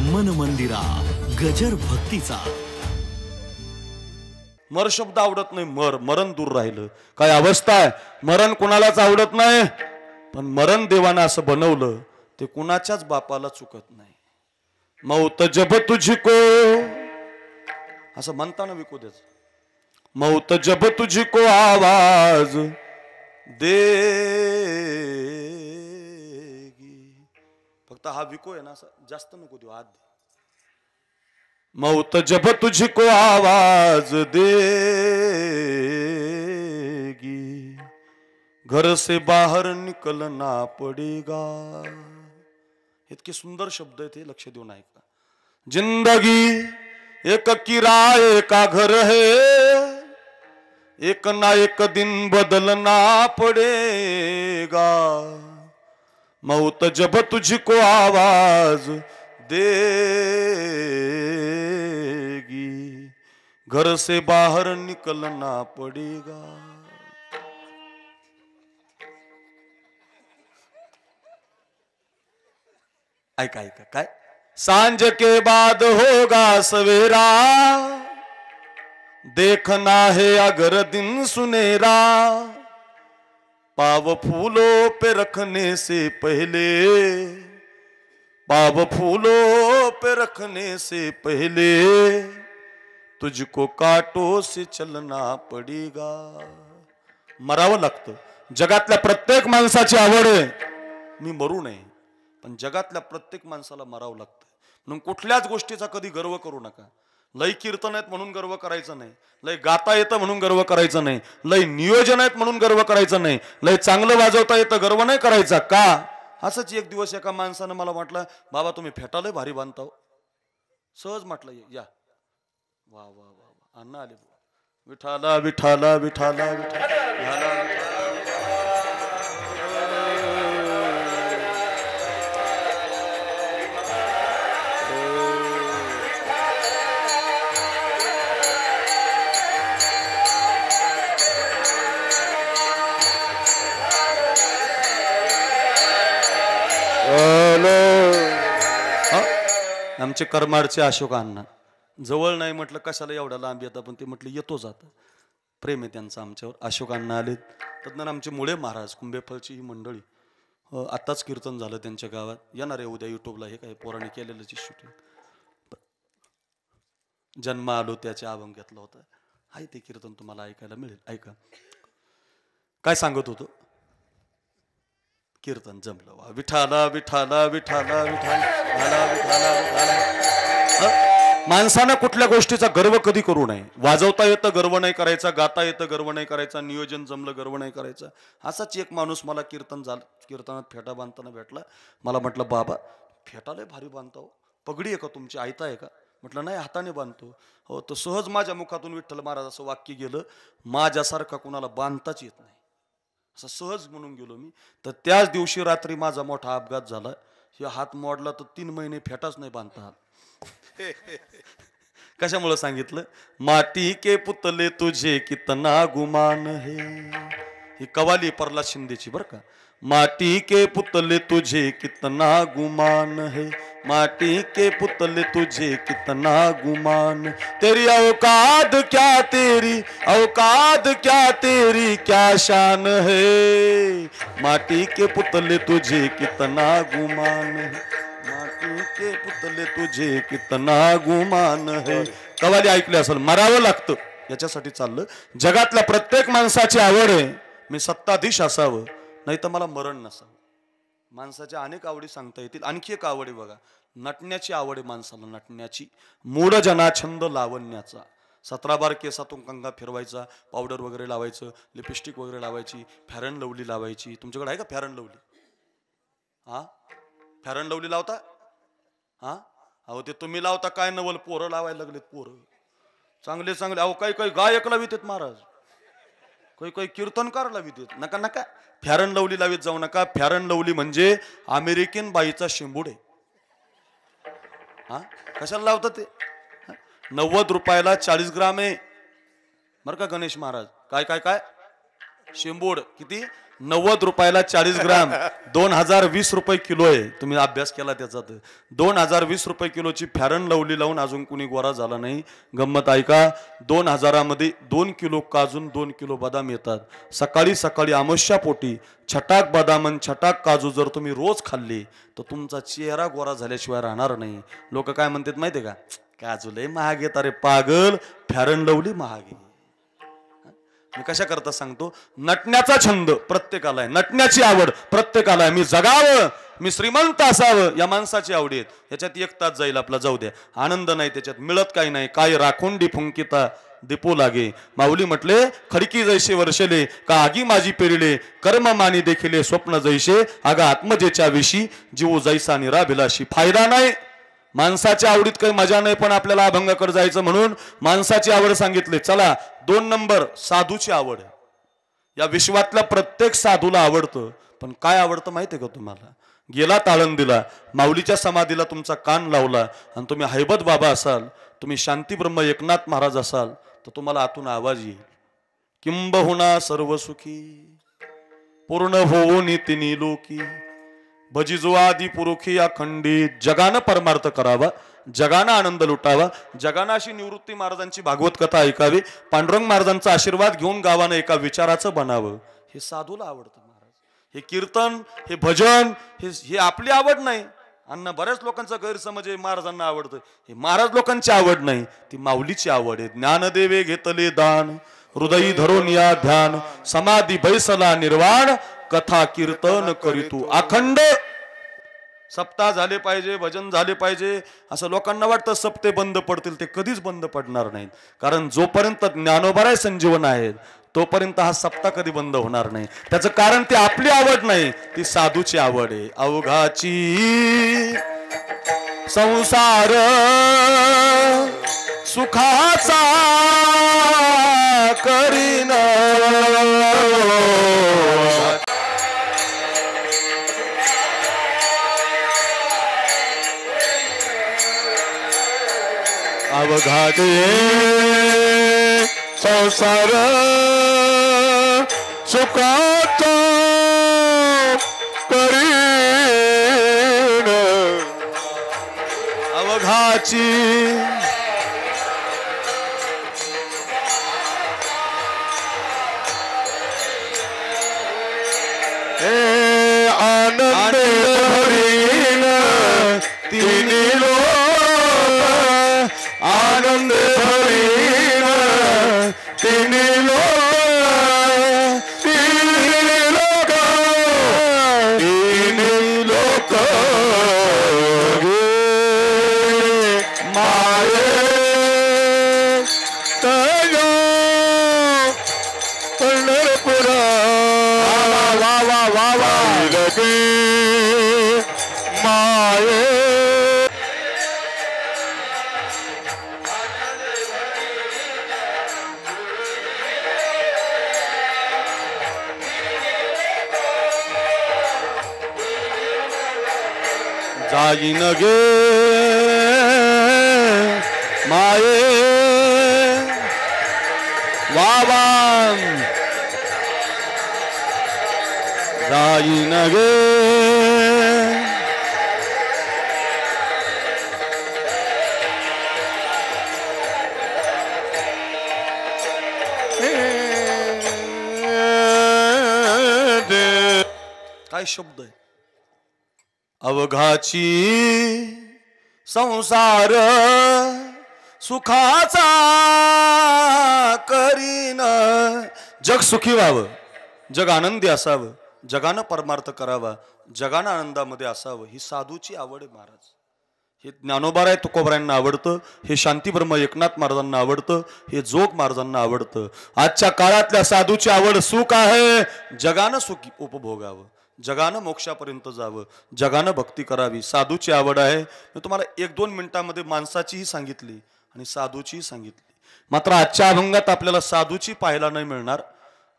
मन मंदिरा गजर भक्तीचा। मर शब्द आवडत नाही, मरण दूर राहिलं काय अवस्था आहे। मरण कुणालाच आवडत नाही, पण मरण देवानं असं बनवलं ते कुणाच्याच बापाला चुकत नाही। मौत जब तुझको असं म्हणताना विकू द्याच, मौत जब तुझको आवाज देगी। फक्त हा विको आहे ना, असं जास्त नको देऊ, आत दे। मौत जब तुझको आवाज देगी, घर से बाहर निकलना पड़ेगा। इतके सुंदर शब्द आहेत, हे लक्ष देऊन ऐका। जिंदगी एक किराए का घर है, एक ना एक दिन बदलना पड़ेगा। मौत जब तुझको आवाज देगी, घर से बाहर निकलना पड़ेगा। ऐका ऐका काय, सांझ के बाद होगा सवेरा, देखना है अगर दिन सुनेरा। पाव फूलों पे रखने से पहले, पाव फूलों पे रखने से पहले, तुझको कांटों से चलना पड़ेगा। मरावं लागतं। जगातल्या प्रत्येक माणसाची आवड आहे मी मरू नये, पण जगातल्या प्रत्येक माणसाला मरावं लागतं। म्हणून कुठल्याच गोष्टीचा कधी गर्व करू नका। लय कीर्तन आहेत म्हणून गर्व करायचं नाही, लय गाता येतं म्हणून गर्व करायचं नाही, लय नियोजन आहेत म्हणून गर्व करायचं नाही, लय चांगलं वाजवता येतं गर्व नाही करायचा। का असंच एक दिवस एका माणसानं मला म्हटलं, बाबा तुम्ही फेटालय भारी बांधताव। सहज म्हटलं या, वा वा वा वा, अण्णा आले। विठाला विठाला विठाला विठाला। आमचे करमाडचे अशोक अण्णा जवळ नाही म्हटलं कशाला एवढ्या लांब येतात, पण ते म्हटलं येतो जातं, प्रेम आहे त्यांचं आमच्यावर। अशोक अण्णा आलेत, त्यातनं आमचे मुळे महाराज कुंभेफळची ही मंडळी, आत्ताच कीर्तन झालं त्यांच्या गावात, येणार आहे उद्या युट्यूबला, हे काय पोराने केलेलं शूटिंग। जन्म आलो त्याच्या अभंग्यातलं होतं, आहे ते कीर्तन तुम्हाला ऐकायला मिळेल। ऐका काय सांगत होतो, कीर्तन जमलं वा। विठाला विठाला विठाला विठाला विठाला विठाला। माणसानं कुठल्या गोष्टीचा गर्व कधी करू नये। वाजवता येतं गर्व नाही करायचा, गाता येतं गर्व नाही करायचा, नियोजन जमलं गर्व नाही करायचं। असाच एक माणूस मला कीर्तनात फेटा बांधताना भेटला। मला म्हटलं, बाबा फेटाले भारी बांधतो, पगडी आहे का तुमची, आयता आहे का? म्हटलं नाही, हाताने बांधतो। हो, तर सहज माझ्या मुखातून विठ्ठल महाराज असं वाक्य गेलं, माझ्यासारखा कुणाला बांधताच येत नाही, असं सहज म्हणून गेलो मी। तर त्याच दिवशी रात्री माझा मोठा अपघात झाला, हे हात मोडला, तर 3 महिने फेटाच नाही बांधता आला। कशामुळे सांगितलं, माटी के पुतले तुझे कितना गुमान है, ही कवाली प्रल्हाद शिंदेची बरं का। माटी के पुतले तुझे कितना गुमान है, माटी के पुतले तुझे कितना गुमान, तेरी औकात क्या, तेरी औकात क्या, तेरी क्या शान है, माटी के पुतले तुझे कितना गुमान है, माटी के पुतले तुझे कितना गुमान है। कवाली ऐकली असेल, मरावं लागतं याच्यासाठी चाललं। जगातल्या प्रत्येक माणसाची आवड आहे मी सत्ताधीश असावं, नाही तर मला मरण नसावं। माणसाच्या अनेक आवडी सांगता येतील, आणखी एक आवड आहे बघा, नटण्याची आवड आहे माणसाला, नटण्याची। मूढ जना छंद लावण्याचा, 17 बार केसातून कंगा फिरवायचा, पावडर वगैरे लावायचं, लिपस्टिक वगैरे लावायची, फॅरन लवली लावायची। तुमच्याकडे आहे का फॅरन लवली? हा, फॅरन लवली लावता? हा, अहो ते तुम्ही लावता काय, नवल पोरं लावायला लागलेत, पोरं चांगले चांगले। अहो काही काही गायक लावित महाराज, काही काही कीर्तनकार लावित। नका नका फॅरन लवली लावित जाऊ नका। फॅरन लवली म्हणजे अमेरिकन बाईचा शेंबूड आहे। हा, कशाला लावतात ते? 90 रुपयाला 40 ग्राम आहे बरं का गणेश महाराज। काय काय काय शेंबूड किती? 90 रुपयाला 40 ग्राम 2020 रुपये किलो आहे. तुम्ही अभ्यास केला त्याचा तर 2020 रुपये किलोची फॅरन लवली लावून अजून कुणी गोरा झाला नाही. गंमत ऐका, 2000 मध्ये 2 किलो काजू 2 किलो बदाम येतात. सकाळी सकाळी अमावस्या पोटी छटाक बदाम आणि छटाक काजू जर तुम्ही रोज खाल्ले तर तुमचा चेहरा गोरा झाल्याशिवाय राहणार नाही. लोक काय म्हणतात माहितीये का, काजू लय महाग येत. अरे पागल, फॅरन लवली महाग आहे. मी कशा करता सांगतो, नटण्याचा छंद प्रत्येकाला आहे, नटण्याची आवड प्रत्येकाला आहे. मी जगावं, मी श्रीमंत असावं या माणसाची आवडी आहेत. याच्यात 1 तास जाईल आपला, जाऊ द्या. आनंद नाही त्याच्यात, मिळत काही नाही. काय राखोंडी फुंकिता दीपो लागे. माऊली म्हटले, खडकी जैसे वर्षले का आगी माझी पेरिले, कर्म मानी देखिले स्वप्न जैसे, अगा आत्मजेच्या विषयी जीव जैसा निराभिलाषी. फायदा नाही, माणसाच्या आवडीत काही मजा नाही, पण आपल्याला अभंगाकडे जायचं म्हणून माणसाची आवड सांगितली. चला 2 नंबर, साधूची आवड. या विश्वातल्या प्रत्येक साधूला आवडतं, पण काय आवडतं माहितीये का तुम्हाला? गेला ताळंदीला, माऊलीच्या समाधीला तुमचा कान लावला आणि तुम्ही हैबत बाबा असाल, तुम्ही शांती ब्रह्म एकनाथ महाराज असाल, तर तुम्हाला आतून आवाज येईल, किंबहुना सर्व सुखी पूर्ण होऊन तिन्ही लोकी भजिजो आदि पुरुखी अखंडित. जगानं परमार्थ करावा, जगानं आनंद लुटावा, जगानं अशी निवृत्ती महाराजांची भागवत कथा ऐकावी, पांडुरंग महाराजांचा आशीर्वाद घेऊन गावानं एका विचाराचं बनावं. हे साधूला आवडतं महाराज. हे कीर्तन, हे भजन, हे आपली आवड नाही. अण्णा बऱ्याच लोकांचा गैरसमज आहे महाराजांना आवडतं. हे महाराज लोकांची आवड नाही, ती माऊलीची आवड आहे. ज्ञानदेवे घेतले दान, हृदयी धरून या ध्यान, समाधी बैसला निर्वाण, कथा कीर्तन करीतू अखंड. सप्ताह झाले पाहिजे, भजन झाले पाहिजे असं लोकांना वाटतं. सप्ते बंद पडतील, ते कधीच बंद पडणार नाहीत. कारण जोपर्यंत ज्ञानोबाराय संजीवन आहेत तोपर्यंत हा सप्ताह कधी बंद होणार नाही. त्याचं कारण ती आपली आवड नाही, ती साधूची आवड आहे. अवघाची संसार सुखाचा करीन, अवघाते संसार सुखाचा करीन, अवघाची आनंद भरीन तिन्ही लोक, आनंद भरीन तिन्ही लोक, तिन्ही लोक, तिन्ही लोक माये तयो पंढरपुरा. वा वा वा वा गे माये. जाईन गे माये वावा, जाईन गे काय शब्द आहे. अवघाची संसार सुखाचा करीन. जग सुखी व्हावं, जग आनंदी असावं, जगानं परमार्थ करावा, जगानं आनंदामध्ये असावं, ही साधूची आवड आहे महाराज. हे ज्ञानोबाराय तुकोबारायांना आवडतं, हे शांतीब्रह्म एकनाथ महाराजांना आवडतं, हे जोग महाराजांना आवडतं. आजच्या काळातल्या साधूची आवड सुख आहे, जगानं सुख उपभोगावं, जगानं मोक्षापर्यंत जावं, जगानं भक्ती करावी. साधूची आवड आहे. मी तुम्हाला 1-2 मिनिटांमध्ये माणसाचीही सांगितली आणि साधूचीही सांगितली. मात्र आजच्या अभंगात आपल्याला साधूची पाहायला नाही मिळणार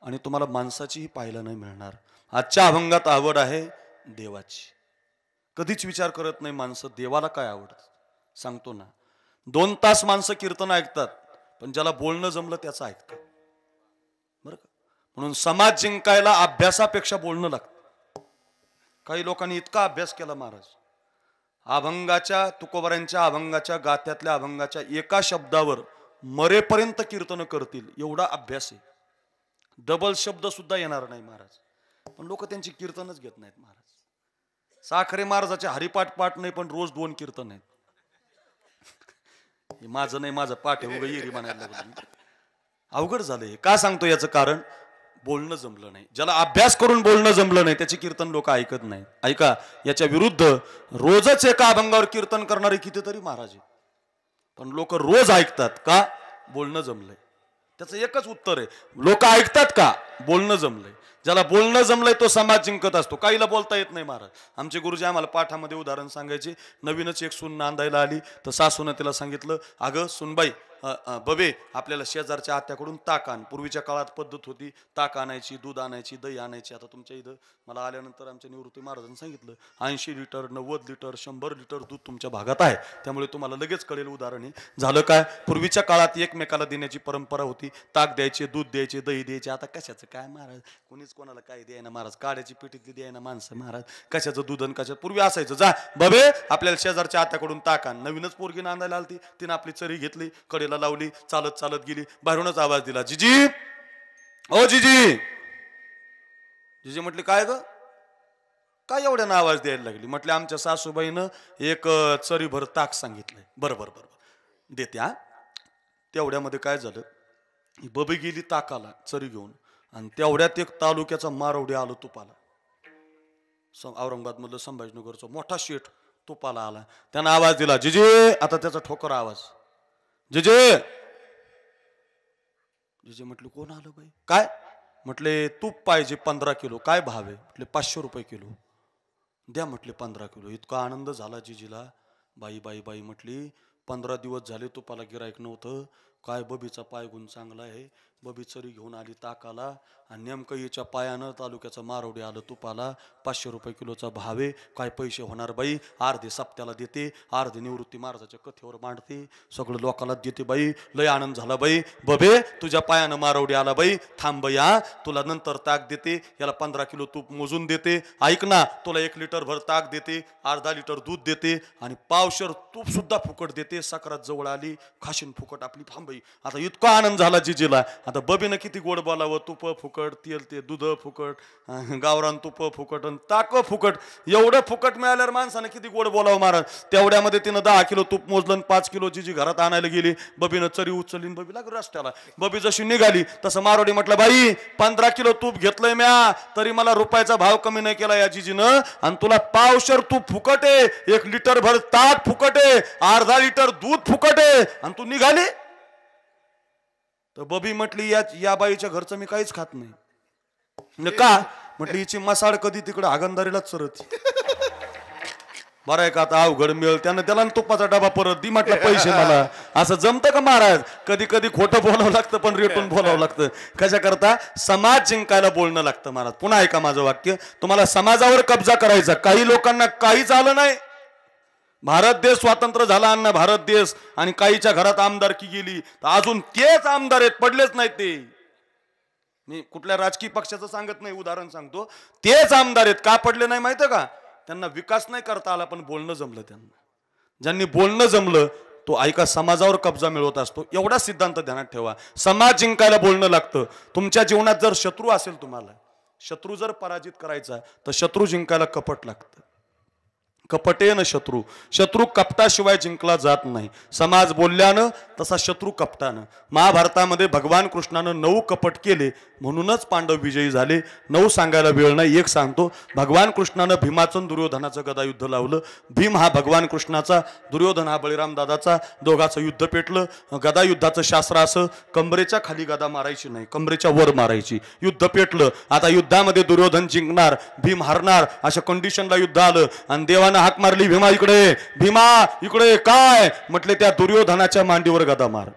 आणि तुम्हाला माणसाचीही पाहायला नाही मिळणार. आजच्या अभंगात आवड आहे देवाची. कधीच विचार करत नाही माणसं देवाला काय आवडतं. सांगतो ना, 2 तास माणसं कीर्तन ऐकतात, पण ज्याला बोलणं जमलं त्याचं ऐकतात, बरं का. म्हणून समाज जिंकायला अभ्यासापेक्षा बोलणं लागतं. काही लोकांनी इतका अभ्यास केला महाराज, अभंगाच्या तुकोबारांच्या अभंगाच्या गात्यातल्या अभंगाच्या एका शब्दावर मरेपर्यंत कीर्तन करतील एवढा अभ्यास आहे. डबल शब्द सुद्धा येणार नाही महाराज, पण लोक त्यांची कीर्तनच घेत नाहीत महाराज. साखरे महाराजाचे हरिपाठ पाठ नाही, पण रोज 2 कीर्तन आहेत. माझं नाही, माझं पाठ आहे, उगा येरी म्हणायला लागलं. अवघड झालंय. का सांगतो याचं कारण, बोलणं जमलं नाही. ज्याला अभ्यास करून बोलणं जमलं नाही त्याचे कीर्तन लोक ऐकत नाहीत. ऐका, याच्या विरुद्ध रोजच एका अभंगावर कीर्तन करणारे कितीतरी महाराज आहेत, पण लोक रोज ऐकतात. का? बोलणं जमलंय. त्याचं एकच उत्तर आहे, लोक ऐकतात का? बोलणं जमलंय. ज्याला बोलणं जमलंय तो समाज जिंकत असतो. काहीला बोलता येत नाही महाराज. आमचे गुरुजी आम्हाला पाठामध्ये उदाहरण सांगायचे. नवीनच एक सून नांदायला आली तर सासूनं तिला सांगितलं, अगं सुनबाई, बबे आपल्याला शेजारच्या आत्याकडून ताक आण. पूर्वीच्या काळात पद्धत होती ताक आणायची, दूध आणायची, दही आणायची. आता तुमच्या इथं मला आल्यानंतर आमच्या निवृत्ती महाराजांनी सांगितलं 80 लिटर 90 लिटर 100 लिटर दूध तुमच्या भागात आहे, त्यामुळे तुम्हाला लगेच कळेल उदाहरण आहे. झालं काय, पूर्वीच्या काळात एकमेकाला देण्याची परंपरा होती. ताक द्यायचे, दूध द्यायचे, दही द्यायचे. आता कशाचं काय महाराज, कोणीच कोणाला काय द्यायना महाराज. काड्याची पेटीतली द्यायना माणसं महाराज. कशाचं दूध आणि कशाचं. पूर्वी असायचं, जा बबे आपल्याला शेजारच्या आत्याकडून ताक आण. नवीनच पोरगी नांदायला आलती, तिने आपली चरी घेतली, कडेला लावली, चालत चालत गेली. बाहेरूनच आवाज दिला, जिजी, ओ जिजी. जिजी म्हटली, काय ग, काय एवढ्यानं आवाज द्यायला लागली? म्हटले, आमच्या सासूबाईनं एक चरीभर ताक सांगितलंय. बरोबर बरोबर देते. हा, तेवढ्यामध्ये काय झालं, बबी गेली ताकाला चरी घेऊन, आणि तेवढ्यात एक तालुक्याचा मारवडी आलो तुपाला. औरंगाबाद मधलं संभाजीनगरचा मोठा शेठ तुपाला आला. त्यानं आवाज दिला, जिजे. आता त्याचा ठोकर आवाज, जिजे. जिजे म्हटले, कोण आलं बाई? काय? म्हटले, तूप पाहिजे 15 किलो. काय भाव आहे? म्हटले 500 रुपये किलो. द्या म्हटले 15 किलो. इतका आनंद झाला जिजीला. बाई बाई बाई म्हटली, 15 दिवस झाले तुपाला गिरायक नव्हतं. काय बबीचा पाय गुण चांगला आहे. बबी चरी घेऊन आली ताकाला, आणि नेमकं हिच्या पायानं तालुक्याचं मारवडी आलं तुपाला. 500 रुपये किलोचा भाव आहे. काय पैसे होणार बाई? अर्धे सप्त्याला देते, अर्धे निवृत्ती महाराजाच्या कथेवर मांडते, सगळं लोकांना देते बाई. लय आनंद झाला बाई. बबे तुझ्या पायानं मारवडी आला बाई. थांब बाई, हा तुला नंतर ताक देते. याला 15 किलो तूप मोजून देते. ऐक ना, तुला 1 लिटर भर ताक देते, अर्धा लिटर दूध देते, आणि पावशर तूप सुद्धा फुकट देते. सकरात जवळ आली, खाशीन फुकट आपली. थांब बाई. आता इतका आनंद झाला जिजीला. आता बबीनं किती गोड बोलावं. तुप फुकट, तेल ते दूध फुकट, गावरान तुप फुकट, आणि ताक फुकट. एवढं फुकट मिळाल्यावर माणसानं किती गोड बोलावं महाराज. तेवढ्यामध्ये तिनं 10 किलो तूप मोजलं, 5 किलो जिजी घरात आणायला गेली. बबीनं चरी उचलली, बबी लागली रस्त्याला. बबी जशी निघाली तसं मारोडी म्हटलं, बाई 15 किलो तूप घेतलंय म्या, तरी मला रुपयाचा भाव कमी नाही केला या जिजीनं, आणि तुला पावशर तूप फुकट आहे, 1 लिटर भर ताक फुकट आहे, अर्धा लिटर दूध फुकट आहे, आणि तू निघाली. तर बबी म्हटली, या बाईच्या घरचं मी काहीच खात नाही. का? म्हटली, हिची मसाड कधी तिकडे आगंदारीलाच सरत. बरं आहे का, आता अवघड मिळेल त्यानं त्याला तुपाचा डबा परत दी. म्हटलं पैसे मला. असं जमतं का महाराज? कधी कधी खोटं बोलावं लागतं, पण रेटून बोलावं लागतं. कशा करता? समाज जिंकायला बोलणं लागतं महाराज. पुन्हा ऐका माझं वाक्य, तुम्हाला समाजावर कब्जा करायचा. काही लोकांना काहीच आलं नाही. भारत देश स्वातंत्र्य झाला, अण्णा भारत देश, आणि काहीच्या घरात आमदारकी गेली, तर अजून तेच आमदार आहेत, पडलेच नाहीत. ते मी कुठल्या राजकीय पक्षाचं सांगत नाही, उदाहरण सांगतो. तेच आमदार आहेत. का पडले नाही माहिती का? त्यांना विकास नाही करता आला, पण बोलणं जमलं त्यांना. ज्यांनी बोलणं जमलं तो ऐका समाजावर कब्जा मिळवत असतो. एवढा सिद्धांत ध्यानात ठेवा. समाज जिंकायला बोलणं लागतं. तुमच्या जीवनात जर शत्रू असेल, तुम्हाला शत्रू जर पराजित करायचा, तर शत्रू जिंकायला कपट लागतं. कपटेन शत्रू, शत्रू कपटाशिवाय जिंकला जात नाही. समाज बोलल्यानं तसा शत्रू कपटानं. महाभारतामध्ये भगवान कृष्णानं 9 कपट केले, म्हणूनच पांडव विजयी झाले. 9 सांगायला वेळ नाही, एक सांगतो. भगवान कृष्णानं भीमाचं दुर्योधनाचं गदायुद्ध लावलं. भीम हा भगवान कृष्णाचा, दुर्योधन हा बळीराम दादाचा. दोघाचं युद्ध पेटलं. गदायुद्धाचं शास्त्र असं, कमरेच्या खाली गदा मारायची नाही, कमरेच्या वर मारायची. युद्ध पेटलं. आता युद्धामध्ये दुर्योधन जिंकणार, भीम हारणार, अशा कंडिशनला युद्ध आलं. आणि देवानं हाक मारली, भीमा इकडे, भीमा इकडे. काय? म्हटले, त्या दुर्योधनाच्या मांडीवर गदा मार.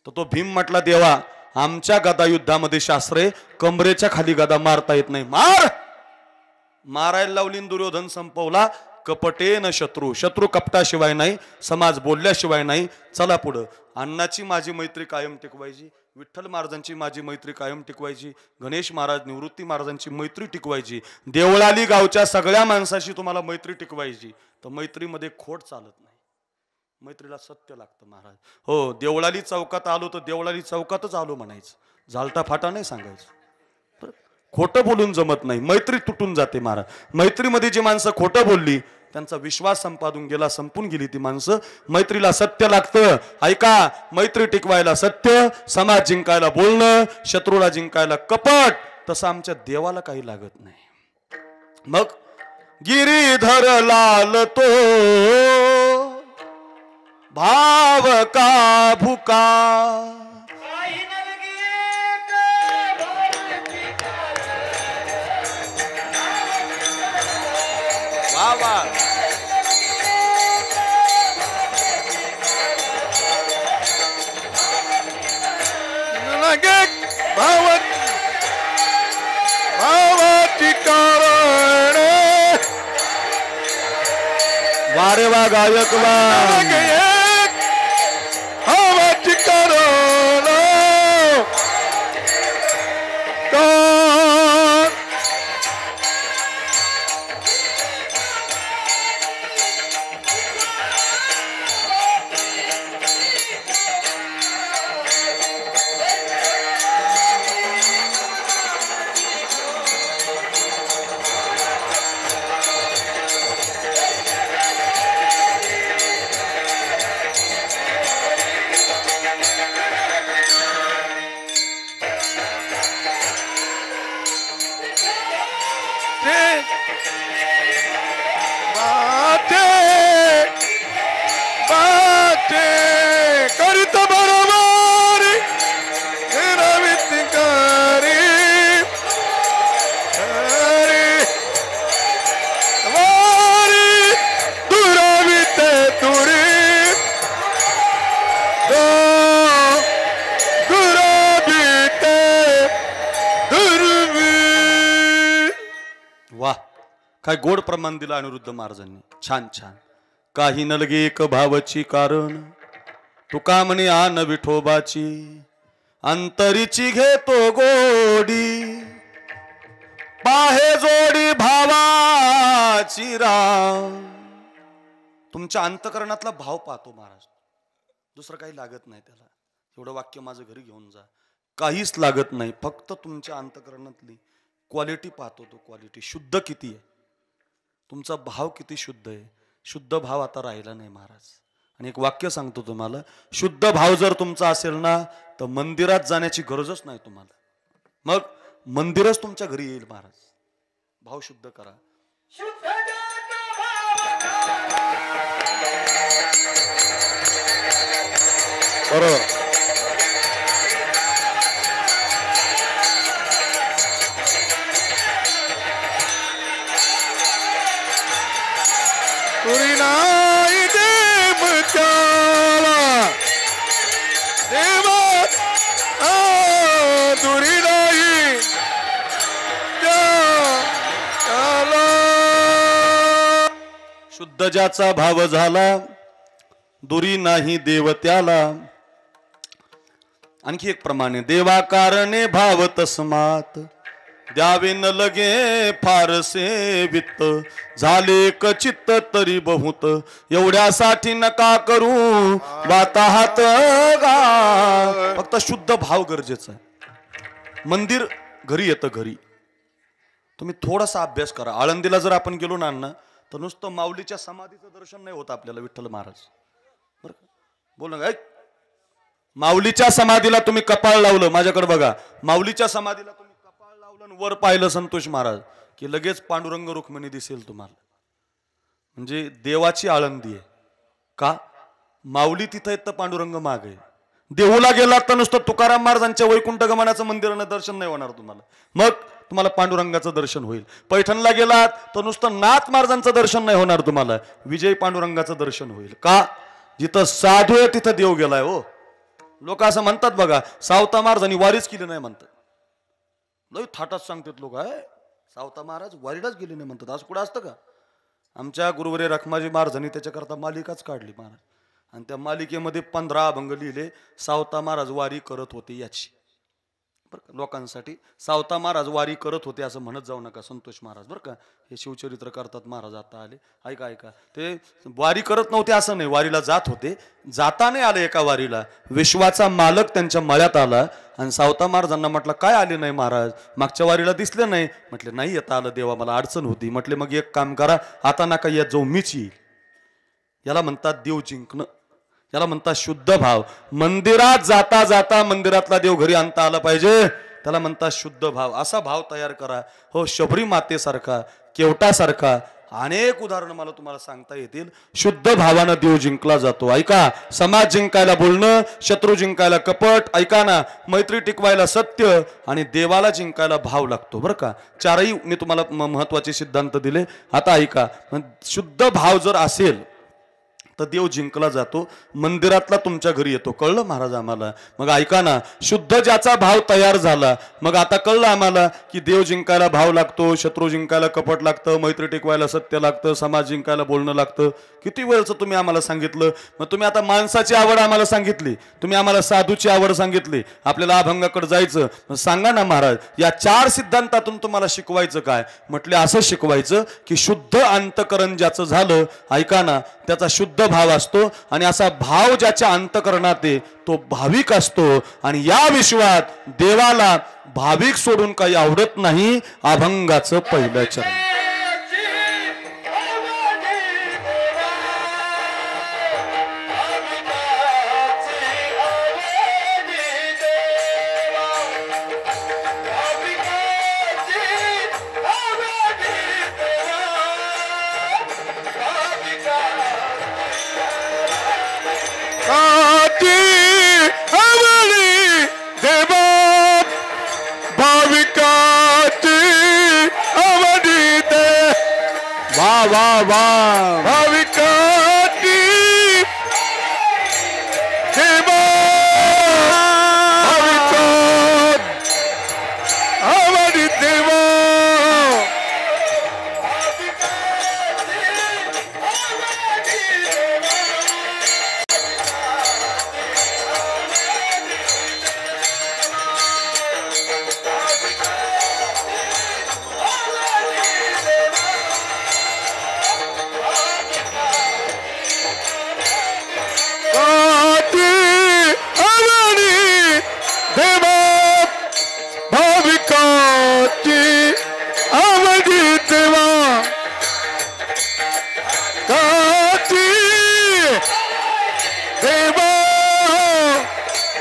तर तो भीम म्हटला, देवा आमच्या गदा युद्धामध्ये शास्त्रे कमरेच्या खाली गदा मारता येत नाही. मार. मारायला लावली, दुर्योधन संपवला. कपटेन शत्रू, शत्रू कपटाशिवाय नाही, समाज बोलल्याशिवाय नाही. चला पुढं. अण्णाची माझी मैत्री कायम टिकवायची. विठ्ठल महाराजांची माझी मैत्री कायम टिकवायची, गणेश महाराज निवृत्ती महाराजांची मैत्री टिकवायची, देवळाली गावच्या सगळ्या माणसाशी तुम्हाला मैत्री टिकवायची, तर मैत्रीमध्ये खोट चालत नाही. मैत्रीला सत्य लागतं महाराज. हो, देवळाली चौकात आलो तर देवळाली चौकातच आलो म्हणायचं, झालटा फाटा नाही सांगायचं. खोटं बोलून जमत नाही, मैत्री तुटून जाते महाराज. मैत्रीमध्ये जी माणसं खोटं बोलली त्यांचा विश्वास संपादून गेला, संपून गेली ती माणसं. मैत्रीला सत्य लागतं. ऐका, मैत्री टिकवायला सत्य, समाज जिंकायला बोलणं, शत्रूला जिंकायला कपट, तसं आमच्या देवाला काही लागत नाही. मग गिरीधर लाल तो भाव का भुका, वा वा, भावाची कारण वारे वा गायक वा, भावाची कारण करीत बरोबर दुरावित तुरी दुरावित दुर्वी. वाह, काय गोड प्रमाण दिलं अनिरुद्ध महाराजांनी. छान छान. काही नलगे एक भावची कारण, तुका म्हणे आन विठोबाची, अंतरीची घेतो गोडी, पाहे जोडी भावाची राम. तुमच्या अंतकरणातला भाव पाहतो महाराज, दुसरं काही लागत नाही त्याला. एवढं वाक्य माझं घरी घेऊन जा, काहीच लागत नाही, फक्त तुमच्या अंतकरणातली क्वालिटी पाहतो. तो क्वालिटी शुद्ध किती आहे, तुमचा भाव किती शुद्ध आहे. शुद्ध भाव आता राहिला नाही महाराज. आणि एक वाक्य सांगतो तुम्हाला, शुद्ध भाव जर तुमचा असेल ना तर मंदिरात जाण्याची गरजच नाही तुम्हाला. मग मंदिरच तुमच्या घरी येईल महाराज. भाव शुद्ध करा. बरोबर. तुरी नाही देव त्याला देवा, तुरी नाही त्याला. शुद्ध ज्याचा भाव झाला, दुरी नाही देव त्याला. आणखी एक प्रमाणे, देवा कारणे भाव तस्मात, द्यावे न लगे फारसे वित्त, झाले कचित्त तरी बहुत, एवढ्यासाठी नका करू वाताहात गा. फक्त शुद्ध भाव गरजेचा आहे. मंदिर घरी येतं. घरी तुम्ही थोडासा अभ्यास करा. आळंदीला जर आपण गेलो ना तर नुसतं माऊलीच्या समाधीचं दर्शन नाही होत आपल्याला. विठ्ठल महाराज बरं का, बोल ना, माऊलीच्या समाधीला तुम्ही कपाळ लावलं, माझ्याकडे बघा, माऊलीच्या समाधीला तुम्ही कपाळ लावलं आणि वर पाहिलं संतोष महाराज की लगेच पांडुरंग रुक्मिणी दिसेल तुम्हाला. म्हणजे देवाची आळंदी आहे. का? माऊली तिथं येत तर पांडुरंग माग आहे. देहूला गेलात तर नुसतं तुकाराम महाराजांच्या वैकुंठ गमनाचं मंदिरानं दर्शन नाही होणार तुम्हाला, मग तुम्हाला पांडुरंगाचं दर्शन होईल. पैठणला गेलात तर नुसतं नाथ महाराजांचं दर्शन नाही होणार तुम्हाला, विजय पांडुरंगाचं दर्शन होईल. का? जिथं साधू आहे तिथं देव गेलाय. हो, लोक असं म्हणतात बघा, सावता महाराजांनी वारीच केली नाही म्हणतात. लय थाटात सांगतात लोक, आहे सावता महाराज वारीलाच गेले नाही म्हणतात. असं कुठं असतं का? आमच्या गुरुवरे रखमाजी महाराजांनी त्याच्याकरता मालिकाच काढली महाराज. आणि त्या मालिकेमध्ये 15 अभंग लिहिले. सावता महाराज वारी करत होते याची, बरं का, लोकांसाठी सावता महाराज वारी करत होते असं म्हणत जाऊ नका. संतोष महाराज बरं का, हे शिवचरित्र करतात महाराज आता आले. ऐका ऐका, ते वारी करत नव्हते असं नाही, वारीला जात होते. जाता नाही आले एका वारीला, विश्वाचा मालक त्यांच्या मळ्यात आला आणि सावता महाराजांना म्हटलं काय आले नाही महाराज, मागच्या वारीला दिसले नाही. म्हटले नाही येता आलं देवा, मला अडचण होती. म्हटले मग एक काम करा, आता नका येत जाऊ, मीच येईल. याला म्हणतात देव जिंकणं, याला म्हणतात शुद्ध भाव. मंदिरात जाता जाता मंदिरातला देव घरी आणता आला पाहिजे, त्याला म्हणतात शुद्ध भाव. असा भाव तयार करा. हो, शबरी मातेसारखा, केवटासारखा अनेक उदाहरणं मला तुम्हाला सांगता येतील. शुद्ध भावानं देव जिंकला जातो. ऐका, समाज जिंकायला बोलणं, शत्रू जिंकायला कपट, ऐका ना, मैत्री टिकवायला सत्य आणि देवाला जिंकायला भाव लागतो बरं का. चारही मी तुम्हाला महत्वाचे सिद्धांत दिले. आता ऐका, शुद्ध भाव जर असेल तर देव जिंकला जातो. मंदिरातला तुमच्या घरी येतो, कळलं महाराज आम्हाला. मग ऐका ना, शुद्ध ज्याचा भाव तयार झाला, मग आता कळलं आम्हाला की देव जिंकायला भाव लागतो, शत्रू जिंकायला कपट लागतं, मैत्री टिकवायला सत्य लागतं, समाज जिंकायला बोलणं लागतं. किती वेळचं तुम्ही आम्हाला सांगितलं. मग तुम्ही आता माणसाची आवड आम्हाला सांगितली, तुम्ही आम्हाला साधूची आवड सांगितली, आपल्याला अभंगाकडे जायचं. मग सांगा ना महाराज, या 4 सिद्धांतातून तुम्हाला शिकवायचं काय. म्हटले असं शिकवायचं की शुद्ध अंतकरण ज्याचं झालं, ऐका ना, त्याचा शुद्ध भाव असतो आणि असा भाव ज्याच्या अंतकरणात आहे तो भाविक असतो. आणि या विश्वात देवाला भाविक सोडून काही आवडत नाही. अभंगाचं पहिलं चरण. वा वा भाविकाची देवा, भाविकात आवडी देवा.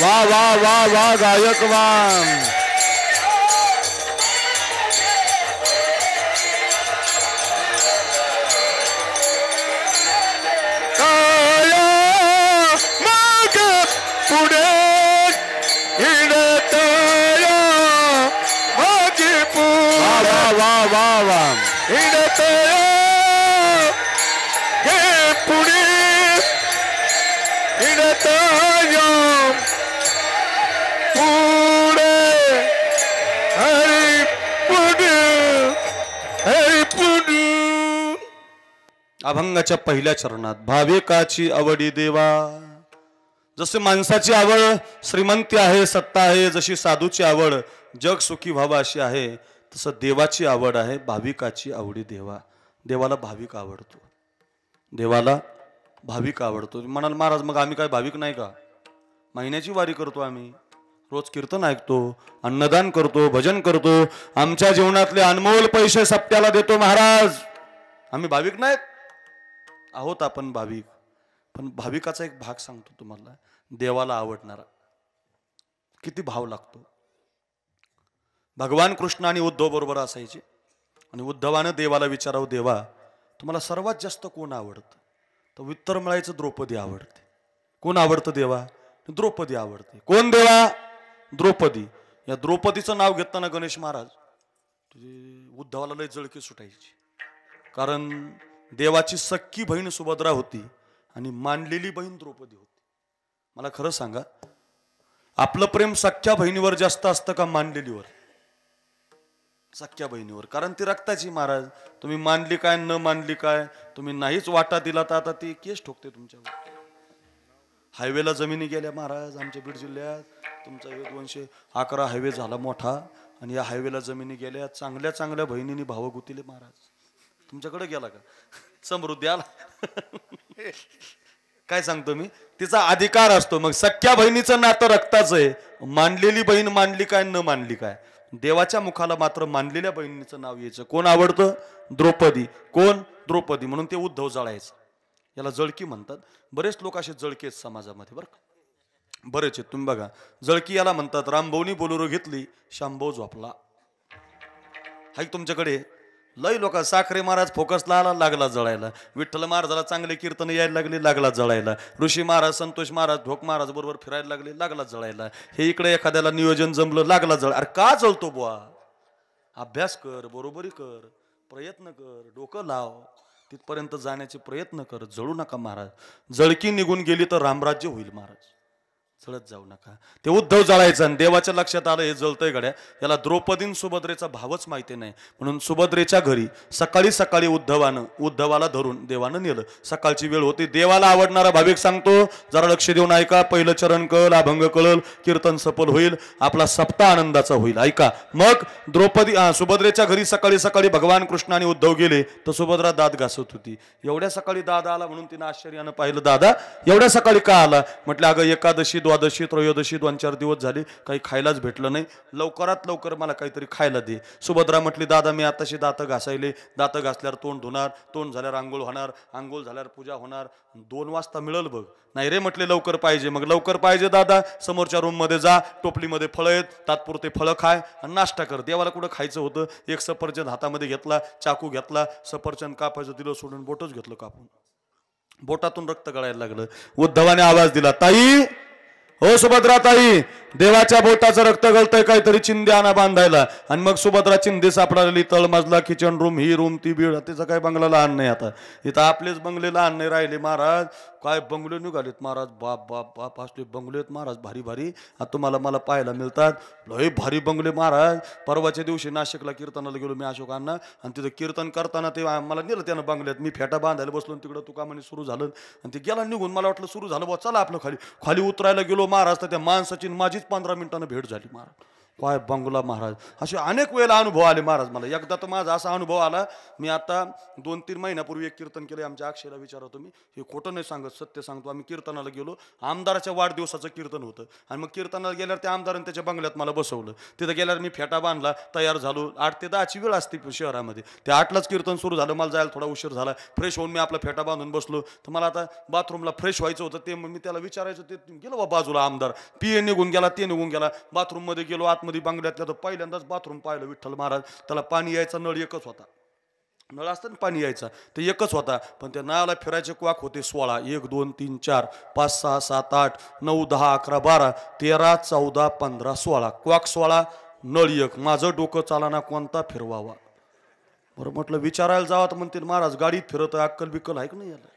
वा वा वा वा गायक वाम. काया माग पुढे हिडतया मागे पुढे. वा वा वा वा हिडतया हे पुढे हिडतया अभंगाच्या पहिल्या चरणात भाविकाची आवडी देवा. जसे माणसाची आवड श्रीमंती आहे, सत्ता आहे, जशी साधूची आवड जग सुखी व्हावं अशी आहे, तसं देवाची आवड आहे भाविकाची आवडी देवा. देवाला भाविक आवडतो, देवाला भाविक आवडतो. म्हणाल महाराज मग आम्ही काय भाविक नाही का? महिन्याची वारी करतो आम्ही, रोज कीर्तन ऐकतो, अन्नदान करतो, भजन करतो, आमच्या जीवनातले अनमोल पैसे सप्त्याला देतो महाराज. आम्ही भाविक नाहीत? आहोत आपण भाविक. पण भाविकाचा एक भाग सांगतो तुम्हाला, देवाला आवडणारा. किती भाव लागतो. भगवान कृष्ण आणि उद्धव बरोबर असायचे आणि उद्धवानं देवाला विचारावं, देवा तुम्हाला सर्वात जास्त कोण आवडतं? तर उत्तर मिळायचं द्रौपदी आवडते. कोण आवडतं देवा? द्रौपदी आवडते. कोण देवा? द्रौपदी. या द्रौपदीचं नाव घेताना गणेश महाराज उद्धवाला लय जळकी सुटायची. कारण देवाची सख्खी बहीण सुभद्रा होती आणि मानलेली बहीण द्रौपदी होती. मला खरं सांगा, आपलं प्रेम सख्ख्या बहिणीवर जास्त असतं का मानलेलीवर? सख्ख्या बहिणीवर. कारण ती रक्ताची. महाराज तुम्ही मानली काय न मानली काय, तुम्ही नाहीच वाटा दिला तर आता ती केस ठोकते तुमच्यावर. हायवेला जमिनी गेल्या महाराज आमच्या बीड जिल्ह्यात. तुमचा 211 हायवे झाला मोठा आणि या हायवेला जमिनी गेल्या. चांगल्या चांगल्या बहिणींनी भाव गुतीले महाराज. तुमच्याकडे गेला का समृद्धी आला? काय सांगतो मी, तिचा अधिकार असतो. मग सख्या बहिणीचं नातं रक्ताचं आहे. मानलेली बहीण मानली काय न मानली काय, देवाच्या मुखाला मात्र मानलेल्या बहिणीचं नाव यायचं. कोण आवडतं? द्रौपदी. कोण? द्रौपदी. म्हणून ते उद्धव जळायचं. याला जळकी म्हणतात. बरेच लोक असे जळकी आहेत समाजामध्ये बरं का, बरेच आहेत. तुम्ही बघा, जळकी याला म्हणतात. रामभाऊनी बोलेरो घेतली, शांभाऊ झोपला. हाय तुमच्याकडे लय लोक. साखरे महाराज फोकसला आला, लागला जळायला. विठ्ठल महाराजाला चांगले कीर्तन यायला लागले, लागला जळायला. ऋषी महाराज, संतोष महाराज, ढोक महाराज बरोबर फिरायला लागले, लागला जळायला. हे इकडे एखाद्याला नियोजन जमलं, लागला जळ. अरे का जळतो बुवा? अभ्यास कर, बरोबरी कर, प्रयत्न कर, डोकं लाव, तिथपर्यंत जाण्याचे प्रयत्न कर. जळू नका महाराज. जळकी निघून गेली तर रामराज्य होईल महाराज. जळत जाऊ नका. ते उद्धव जळायचं आणि देवाच्या लक्षात आलं हे जळतंय गड्या. याला द्रौपदीन सुभद्रेचा भावच माहिती नाही. म्हणून सुभद्रेच्या घरी सकाळी सकाळी उद्धवाला धरून देवानं नेलं. सकाळची वेळ होती. देवाला आवडणारा भाविक सांगतो, जरा लक्ष देऊन ऐका. पहिलं चरण कळ, अभंग कळल, कीर्तन सफल होईल, आपला सप्ताह आनंदाचा होईल. ऐका. मग सुभद्रेच्या घरी सकाळी सकाळी भगवान कृष्ण आणि उद्धव गेले तर सुभद्रा दात घासत होती. एवढ्या सकाळी दादा आला म्हणून तिने आश्चर्यानं पाहिलं. दादा एवढ्या सकाळी का आला? म्हटलं अगं एकादशी, द्वादशी, त्रयोदशी 2-4 दिवस झाले काही खायलाच भेटलं नाही. लवकरात लवकर मला काहीतरी खायला दे. सुभद्रा म्हटली, दादा मी आताशी दात घासायले. दात घासल्यावर तोंड धुणार, तोंड झाल्यावर आंघोळ होणार, आंघोळ झाल्यावर पूजा होणार. 2 वाजता मिळेल बघ. नाही रे म्हटले लवकर पाहिजे. मग लवकर पाहिजे दादा, समोरच्या रूम मध्ये जा, टोपलीमध्ये फळं आहेत, तात्पुरते फळं खाय आणि नाश्ता कर. देवाला कुठं खायचं होतं. एक सफरचंद हातामध्ये घेतला, चाकू घेतला, सफरचंद कापायचं दिलं सोडून, बोटच घेतलं कापून. बोटातून रक्त गळायला लागलं. उद्धवाने आवाज दिला, ताई, हो सुभद्रा ताई, देवाच्या बोटाचं रक्त गळतंय, काहीतरी चिंदी आणा बांधायला. आणि मग सुभद्रा चिंदी सापडाली. तळमजला, किचन रूम, ही रूम, ती बीड. तिचं काय बंगला लहान नाही. आता इथं आपलेच बंगले लहान नाही राहिले महाराज. काय बंगले निघालेत महाराज. बाप बाप बाप असले बंगले आहेत महाराज, भारी भारी. आता तुम्हाला मला पाहायला मिळतात. लय भारी बंगले महाराज. परवाच्या दिवशी नाशिकला कीर्तनाला गेलो मी अशोकांना, आणि तिथं कीर्तन करताना ते मला नेलं त्यानं बंगल्यात. मी फेटा बांधायला बसलो, तिकडं तुका म्हणे सुरू झालं आणि ते गेला निघून. मला वाटलं सुरू झालं बा, चला आपलं खाली. खाली उतरायला गेलो महाराज, तर त्या माणसाची माझीच 15 मिनिटांना भेट झाली महाराज. काय बंगला महाराज. असे अनेक वेळेला अनुभव आले महाराज मला. एकदा तर माझा असा अनुभव आला, मी आता 2-3 महिन्यापूर्वी एक कीर्तन केलं. आमच्या अक्षयला विचारतो मी, हे खोटं नाही सांगत, सत्य सांगतो. आम्ही कीर्तनाला गेलो, आमदाराच्या वाढदिवसाचं कीर्तन होतं. आणि मग कीर्तनाला गेल्यावर त्या आमदाराने त्याच्या बंगल्यात मला बसवलं. तिथं गेल्यावर मी फेटा बांधला, तयार झालो. 8 ते 10ची वेळ असते शहरामध्ये. त्या 8लाच कीर्तन सुरू झालं. मला जायला थोडा उशीर झाला. फ्रेश होऊन मी आपला फेटा बांधून बसलो. तर मला आता बाथरूमला फ्रेश व्हायचं होतं. ते मी त्याला विचारायचं, ते गेलो बा बाजूला. आमदार पीए निघून गेला, ते निघून गेला. बाथरूममध्ये गेलो, आतमध्ये बंगल्यातल्या तर पहिल्यांदाच बाथरूम पाहिलं विठ्ठल महाराज. त्याला पाणी यायचा नळ एकच होता. नळ असतं ना पाणी यायचा, ते एकच होता. पण त्या नळाला फिरायचे क्वाक होते 16. 1 2 3 4 5 6 7 8 9 10 11 12 13 14 15 16 क्वाक 16, नळ 1. माझं डोकं चालाना, कोणता फिरवावा. बरं म्हटलं विचारायला जावा तर म्हणतील महाराज गाडीत फिरत, अक्कल बिक्कल आहे का नाही याला.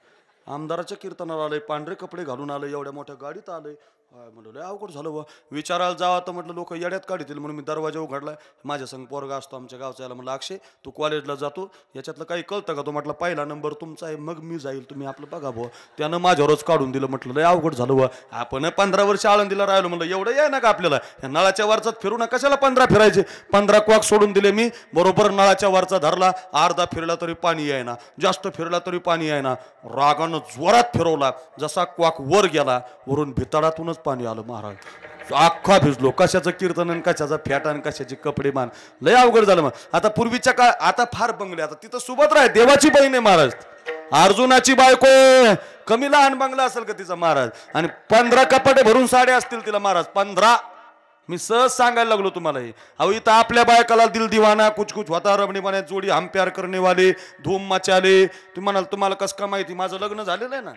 आमदाराच्या कीर्तनाला आलंय, पांढरे कपडे घालून आलंय, एवढ्या मोठ्या गाडीत आलंय. म्हटलं लय अवघड झालं बा. विचारायला जावं तर म्हटलं लोक येड्यात काढतील. म्हणून मी दरवाजा उघडला. माझ्या संग पोरगा असतो आमच्या गावचा. याला म्हटलं अक्षय तू कॉलेजला जातो, याच्यातलं काही कळतं का? तो म्हटलं पहिला नंबर तुमचा आहे, मग मी जाईल, तुम्ही आपलं बघा बुवा. त्यानं माझ्यावरच काढून दिलं. म्हटलं लय अवघड झालं बा. आपण 15 वर्ष आळंदीला राहिलो. म्हणलं एवढं आहे ना का आपल्याला, या नळाच्या वरचाच फिरू ना, कशाला 15 फिरायचे. 15 क्वाक सोडून दिले मी. बरोबर नळाच्या वरचा धरला. अर्धा फिरला तरी पाणी यायना, जास्त फिरला तरी पाणी यायना. रागानं जोरात फिरवला. जसा क्वाक वर गेला, वरून भितडातूनच पाणी आलं महाराज. अख्खा भिजलो. कशाचं कीर्तन, कशाचा फॅटा, कशाचे कपडे मान. लय अवघड झालं. मग आता पूर्वीच्या काळ, आता फार बंगले. आता तिथं सुभद्रा आहे, देवाची बहीण आहे महाराज. अर्जुनाची बायको, कमी लहान बंगला असेल का तिचा महाराज. आणि 15 कपाटे भरून साड्या असतील तिला महाराज. 15 मी सहज सांगायला लागलो तुम्हाला हे. अहो इथं आपल्या बायकाला दिल दिवाना कुछ कुछ होता रबणी बनाय जोडी हम प्यार करने वाले धूम मचाले. तुम्हाला कसं का माहिती माझं लग्न झालेलं आहे ना,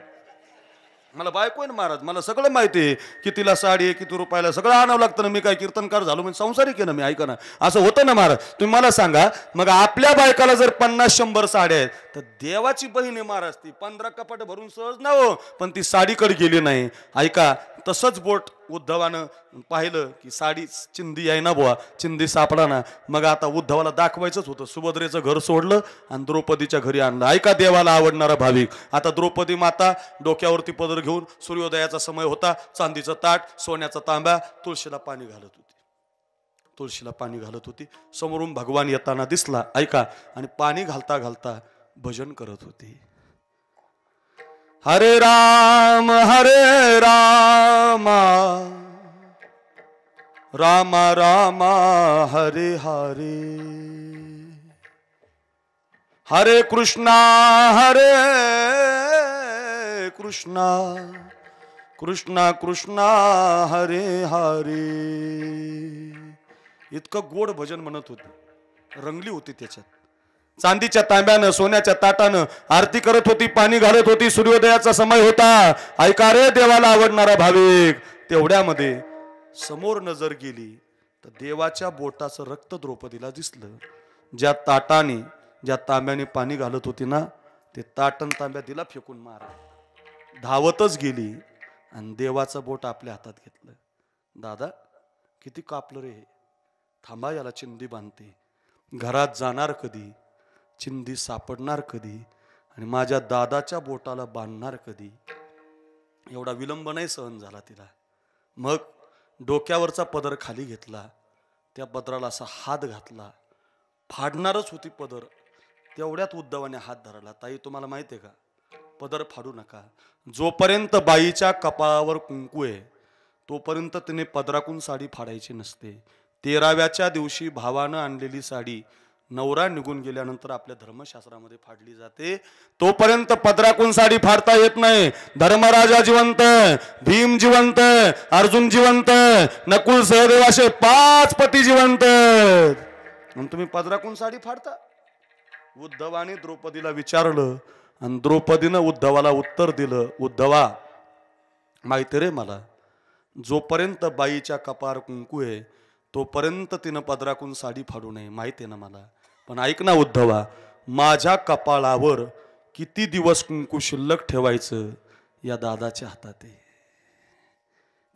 मला बायको आहे ना महाराज, मला सगळं माहिती आहे. कितीला साडी आहे, किती रुपयाला, सगळं आणावं लागतं ना. मी काय कीर्तनकार झालो म्हणजे संसारिक आहे ना मी, ऐका ना. असं होतं ना महाराज. तुम्ही मला सांगा, मग आपल्या बायकाला जर 50-100 साड्या आहेत तर देवाची बहीण आहे महाराज, ती 15 कपाट भरून सहज ना हो, पण ती साडीकडे गेली नाही. ऐका, तसंच बोट उद्धवानं पाहिलं की साडी चिंदी आहे ना बुवा, चिंदी सापडा ना. मग आता उद्धवाला दाखवायचंच होतं. सुभद्रेचं घर सोडलं आणि द्रौपदीच्या घरी आणलं. ऐका देवाला आवडणारा भाविक, आता द्रौपदी माता डोक्यावरती पदर घेऊन, सूर्योदयाचा समय होता, चांदीचं ताट, सोन्याचा तांब्या, तुळशीला पाणी घालत होती. तुळशीला पाणी घालत होती. समोरून भगवान येताना दिसला. ऐका, आणि पाणी घालता घालता भजन करत होती. हरे राम राम राम हरे हरे, हरे कृष्णा कृष्णा कृष्णा हरे हरे. इतकं गोड भजन म्हणत होती, रंगली होती त्याच्यात. चांदीच्या तांब्यानं, सोन्याच्या ताटानं आरती करत होती, पाणी घालत होती. सूर्योदयाचा समय होता. ऐका रे देवाला आवडणारा भाविक, तेवढ्यामध्ये समोर नजर गेली तर देवाच्या बोटाचं रक्त द्रौपदीला दिसलं. ज्या ताटाने, ज्या तांब्याने पाणी घालत होती ना, ते ताटन तांब्या दिला फेकून मारा. धावतच गेली आणि देवाचं बोट आपल्या हातात घेतलं. दादा किती कापलं रे, थांबा याला चिंदी बांधते. घरात जाणार कधी, चिंदी सापडणार कधी, आणि माझ्या दादाच्या बोटाला बांधणार कधी. एवढा विलंब नाही सहन झाला तिला. मग डोक्यावरचा पदर खाली घेतला, त्या पदराला असा हात घातला. फाडणारच होती पदर, तेवढ्यात उद्धवाने हात धरला. ताई तुम्हाला माहिती आहे का, पदर फाडू नका. जोपर्यंत बाईच्या कपाळावर कुंकू आहे तोपर्यंत तिने पदराकून साडी फाडायची नसते. 13व्याच्या दिवशी भावानं आणलेली साडी नवरा निघून गेल्यानंतर आपल्या धर्मशास्त्रामध्ये फाडली जाते. तोपर्यंत पदराकून साडी फाडता येत नाही. धर्मराजा जिवंत, भीम जिवंत, अर्जुन जिवंत, नकुल सहदेव असे 5 पती जिवंत, आणि तुम्ही पदराकून साडी फाडता. उद्धवाने द्रौपदीला विचारलं आणि द्रौपदीनं उद्धवाला उत्तर दिलं, उद्धवा माहिती रे मला, जोपर्यंत बाईच्या कपार कुंकू आहे तोपर्यंत तिनं पदराकून साडी फाडू नये, माहिती आहे ना मला. पण ऐक ना उद्धवा, माझ्या कपाळावर किती दिवस कुंकू शिल्लक ठेवायचं या दादाच्या हातात आहे.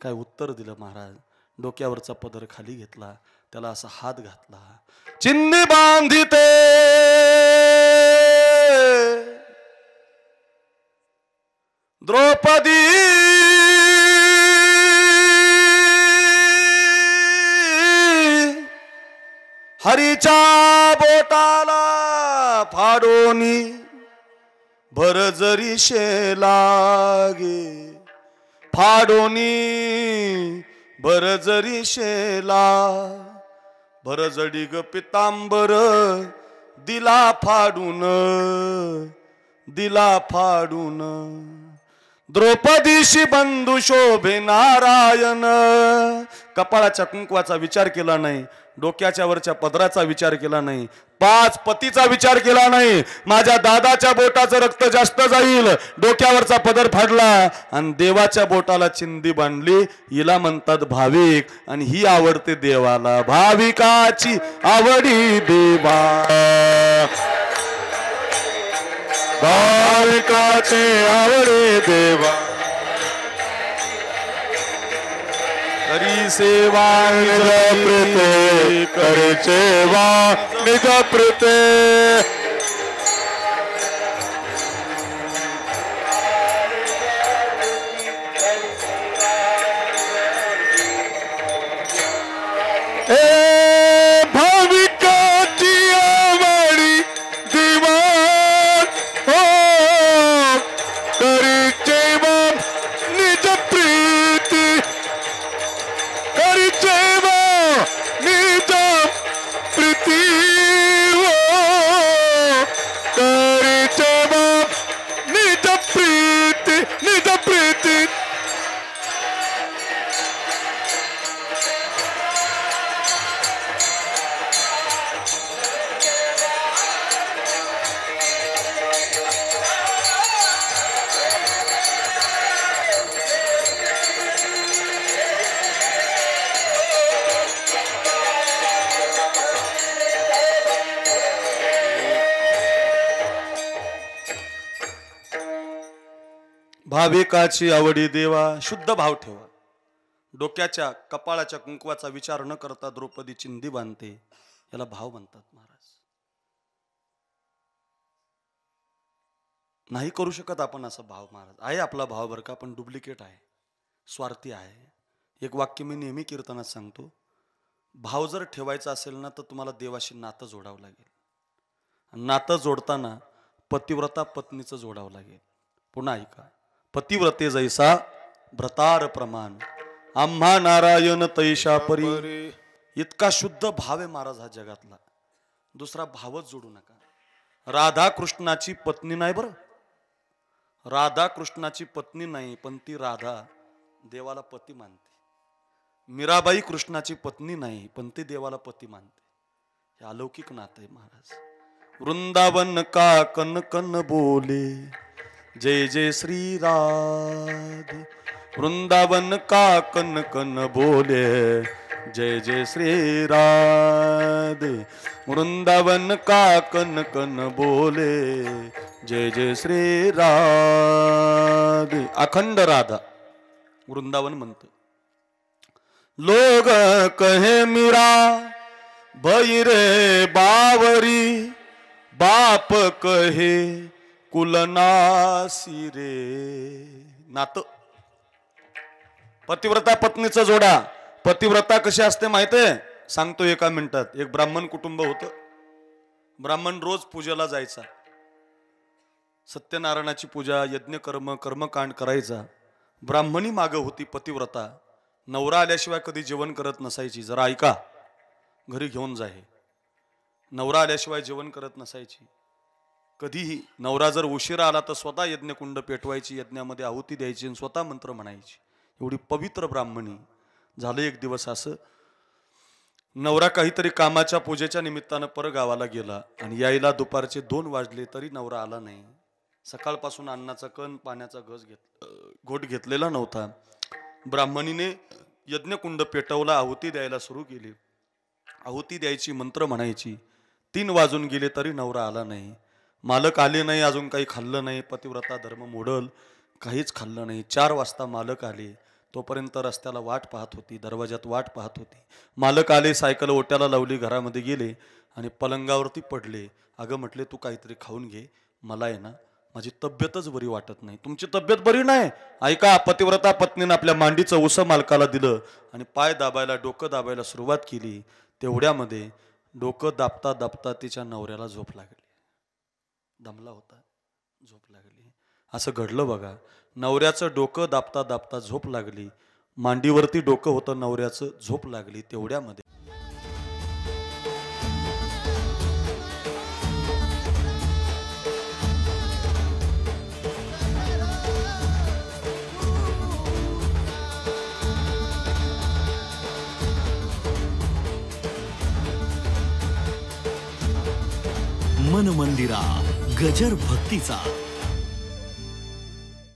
काय उत्तर दिलं महाराज. डोक्यावरचा पदर खाली घेतला, त्याला असा हात घातला. चिंदी बांधिते द्रौपदी हरीच्या बोटाला फाडोनी भरजरी शेलागे, फाडोनी भरजरी शेला, भरजडी ग पितांबर दिला फाडून, दिला फाडून. द्रौपदीशी बंधू शोभे नारायण. कपाळाच्या कुंकवाचा विचार केला नाही, डोक्याच्या वरच्या पदराचा विचार केला नाही, 5 पतीचा विचार केला नाही. माझ्या दादाच्या बोटाचं रक्त जास्त जाईल, डोक्यावरचा पदर फाडला आणि देवाच्या बोटाला चिंदी बांधली. हिला म्हणतात भाविक, आणि ही आवडते देवाला. भाविकाची आवडी देवा, भाविकाचे आवडे देवा. करी सेवा निज प्रीते, करे सेवा निज प्रीते. भाविकाची आवडी देवा, हो करी सेवा निज प्रीती, करी सेवा निज प्रीती. हो भाविकाची आवडी देवा. शुद्ध भाव ठेवा. डोक्याच्या कपाळाच्या कुंकवाचा विचार न करता द्रौपदी चिंदी बांधते, याला भाव म्हणतात महाराज. नाही करू शकत आपण असा भाव महाराज. आहे आपला भाव बरं का, पण डुप्लिकेट आहे, स्वार्थी आहे. एक वाक्य मी नेहमी कीर्तनात सांगतो, भाव जर ठेवायचा असेल ना तर तुम्हाला देवाशी नातं जोडावं लागेल. नातं जोडताना पतिव्रता पत्नीचं जोडावं लागेल. पुन्हा ऐका, पतिव्रते जैसा भ्रतार प्रमाण, आम्हा नारायण तैशा परी. इतका शुद्ध भाव आहे महाराज हा जगातला, दुसरा भावच जोडू नका. राधा कृष्णाची पत्नी नाही बरं, राधा कृष्णाची पत्नी नाही, पण ती राधा देवाला पती मानते. मीराबाई कृष्णाची पत्नी नाही, पण ती देवाला पती मानते. हे अलौकिक नातं आहे महाराज. वृंदावन का कन कन बोले, जय जय श्री राधे. वृंदावन का कन कन बोले, जय जय श्री राधे. वृंदावन का कन कन बोले, जय जय श्री राधे. अखंड राधा वृंदावन म्हणतं. लोग कहे मीरा भई रे बावरी, बाप कहे कुलनासी रे. नातं पतिव्रता पत्नीचं जोडा. पतिव्रता कशी असते माहितीये, सांगतो एका मिनिटात. एक ब्राह्मण कुटुंब होतं. ब्राह्मण रोज पूजेला जायचा, सत्यनारायणाची पूजा, यज्ञ कर्म कर्मकांड करायचा. ब्राह्मणी माग होती पतिव्रता. नवरा आल्याशिवाय कधी जेवण करत नसायची. जरा ऐका, घरी घेऊन जाय. नवरा आल्याशिवाय जेवण करत नसायची कधीही. नवरा जर उशिरा आला तर स्वतः यज्ञकुंड पेटवायची, यज्ञामध्ये आहुती द्यायची आणि स्वतः मंत्र म्हणायची. एवढी पवित्र ब्राह्मणी. झालं एक दिवस असं, नवरा काहीतरी कामाच्या पूजेच्या निमित्तानं परगावाला गेला आणि यायला दुपारचे 2 वाजले तरी नवरा आला नाही. सकाळपासून अन्नाचा कण पाण्याचा घोट घेतलेला नव्हता. ब्राह्मणीने यज्ञकुंड पेटवला, आहुती द्यायला सुरू केली. आहुती द्यायची, मंत्र म्हणायची. 3 वाजून गेले तरी नवरा आला नाही. मालक आले नाही, अजून काही खाल्लं नाही. पतिव्रता धर्म मोडल, काहीच खाल्लं नाही. 4 वाजता मालक आले. तोपर्यंत रस्त्याला वाट पाहत होती, दरवाजात वाट पाहत होती. मालक आले, सायकल ओट्याला लावली, घरामध्ये गेले आणि पलंगावरती पडले. अगं म्हटले, तू काहीतरी खाऊन घे, मला आहे ना माझी तब्येतच बरी वाटत नाही. तुमची तब्येत बरी नाही? ऐका, पतिव्रता पत्नीनं आपल्या मांडीचं उसं मालकाला दिलं आणि पाय दाबायला, डोकं दाबायला सुरुवात केली. तेवढ्यामध्ये डोकं दाबता दाबता तिच्या नवऱ्याला झोप लागली. दमला होता, झोप लागली. असं घडलं बघा. नवऱ्याचं डोकं दाबता दाबता झोप लागली. मांडीवरती डोकं होतं नवऱ्याचं, झोप लागली. तेवढ्यामध्ये मन मंदिरा गजर भक्तीचा.